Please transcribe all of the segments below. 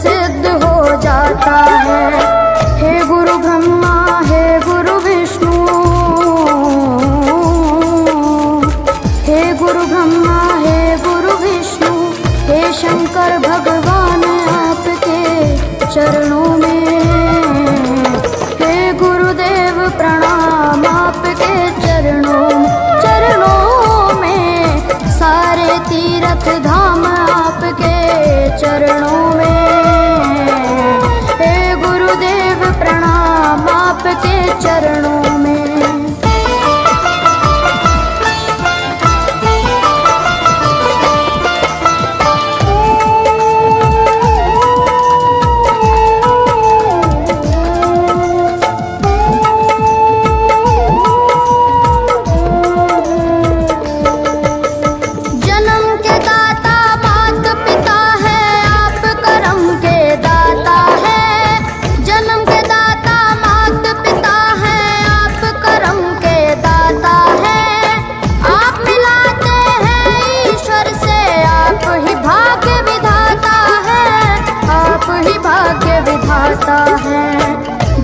सिद्ध हो जाता है। हे गुरु ब्रह्मा, हे गुरु विष्णु, हे गुरु ब्रह्मा, हे गुरु विष्णु, हे शंकर भगवान आपके चरणों में। हे गुरुदेव प्रणाम आपके चरणों में, सारे तीर्थ धाम आपके चरणों में। हे गुरुदेव प्रणाम आपके चरणों में।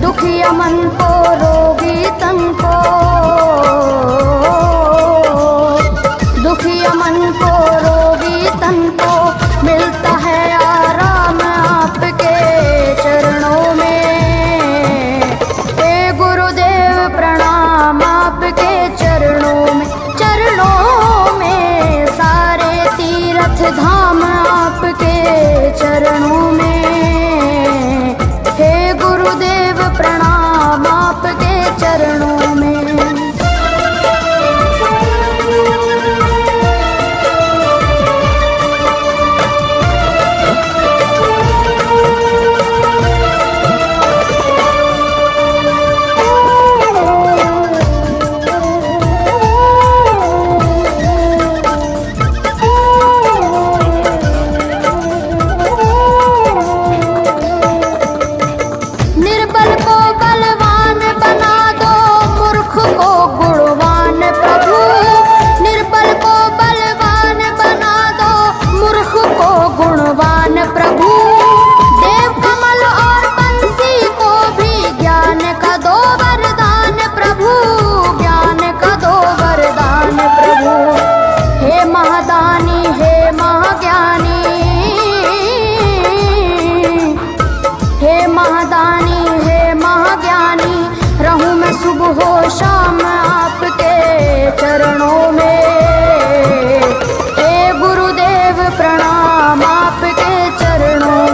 दुखिया मन को, रोगी तन को, दुखिया मन को, रोगी तन को मिलता है आराम आपके चरणों में। हे गुरुदेव प्रणाम आपके चरणों में, सारे तीर्थ धाम आपके चरणों में। हे गुरुदेव प्रणाम आपके चरणों में। हो शाम आपके चरणों में। हे गुरुदेव प्रणाम आपके चरणों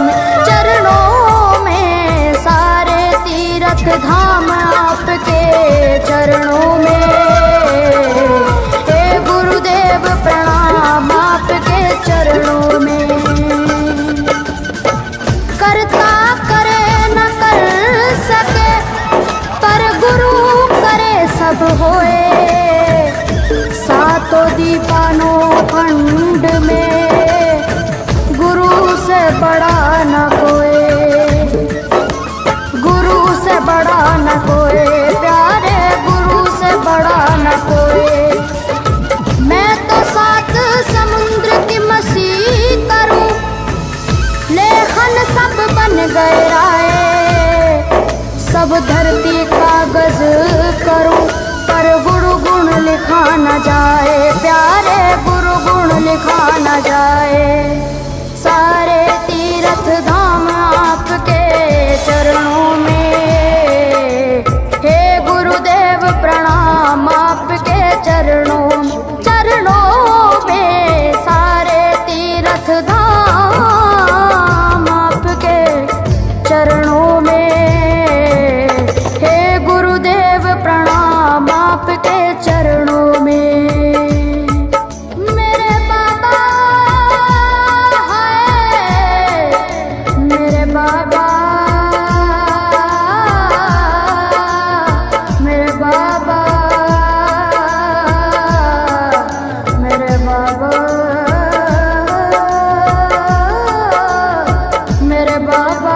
में, सारे तीर्थ धाम आपके चरणों में। हे गुरुदेव प्रणाम आपके चरणों में। करता करे न कर सके, पर गुरु सब होए। सातों दीपानों खंड में गुरु से बड़ा न कोई, गुरु से बड़ा न कोई, प्यारे गुरु से बड़ा न कोई। मैं तो 7 समुद्र की मसी करूं, लेखन सब बन गए राय। सब धरती कागज करूं, पर गुरु गुण लिखा न जाए, प्यारे गुरु गुण लिखा न जाए। सारे तीर्थ धाम आपके चरणों में। हे गुरुदेव प्रणाम आपके चरणों में, सारे तीर्थ धाम आपके चरणों में। आपके चरणों में। मेरे बाबा है, मेरे बाबा, मेरे बाबा, मेरे बाबा, मेरे बाबा।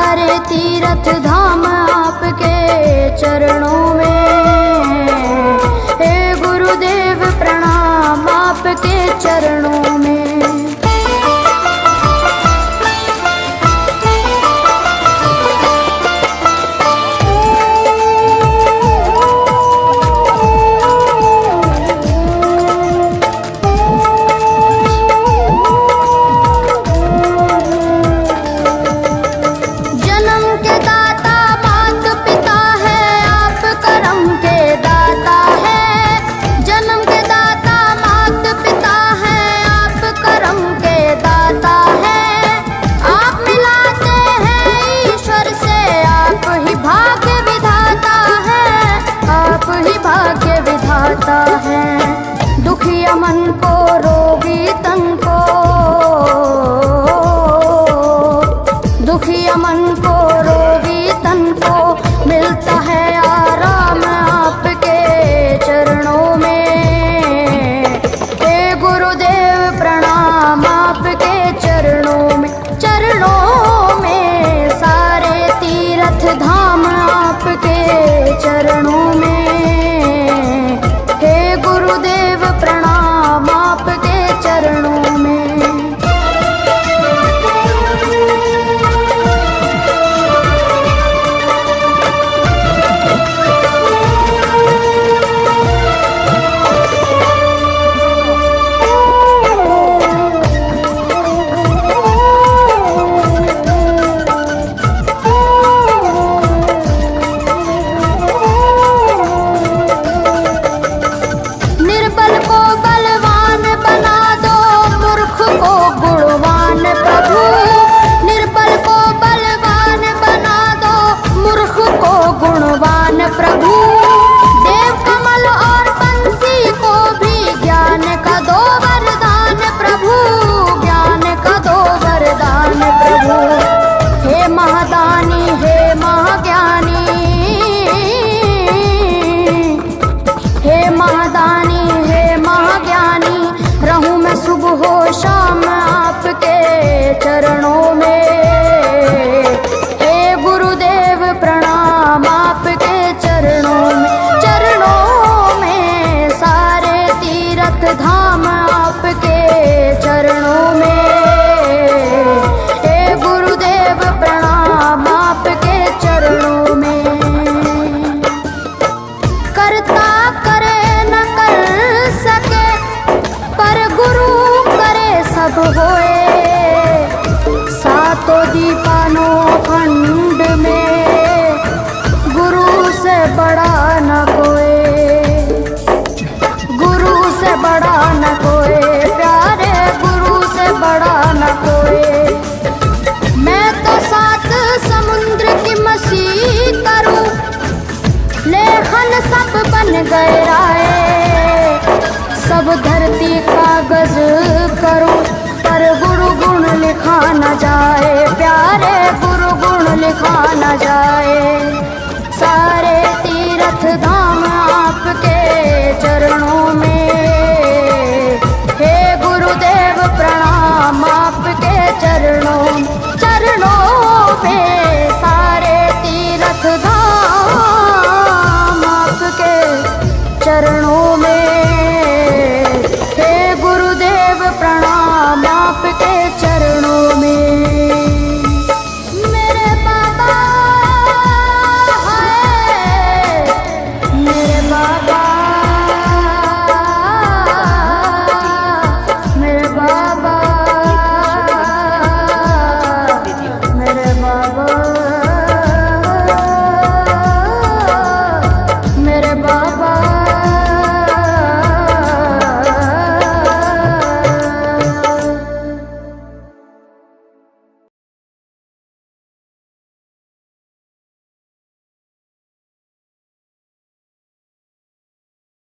सारे तीर्थ धाम आपके चरणों में। हे गुरुदेव प्रणाम आपके चरणों में। है दुखिया मन को, रोगी तन को, दुखिया मन को, रोगी तन को मिलता है आराम आपके चरणों में। हे गुरुदेव प्रणाम आपके चरणों में। चरणों में सारे तीर्थ धाम आपके चरणों में। गुरुदेव प्रणाम आपके चरणों में। प्रभु देव कमल और बंसी को भी ज्ञान का दो वरदान प्रभु, ज्ञान का दो वरदान प्रभु। हे महादानी, हे महाज्ञानी, हे महादानी, हे महाज्ञानी, रहूं मैं सुबह हो शाम आपके चरणों में। हे गुरुदेव प्रणाम आपके चरणों में। चरणों में सारे तीर्थ धाम आपके चरणों में। हे गुरुदेव प्रणाम आपके चरणों में। करता करे न कर सके पर गुरु करे सब होए। सातों दीपानों खंड में गुरु से बड़ा न कोई, गुरु से बड़ा न कोई, प्यारे गुरु से बड़ा न कोई। मैं तो सात समुद्र की मछली करूं, लेखन सब बन गए राय। सब धरती कागज करूं पर गुरु गुण लिखा न जाए, प्यारे गुरु गुण लिखा न जाए। सारे तीर्थ धाम आपके चरणों में। हे गुरुदेव प्रणाम आपके चरणों, चरणों में।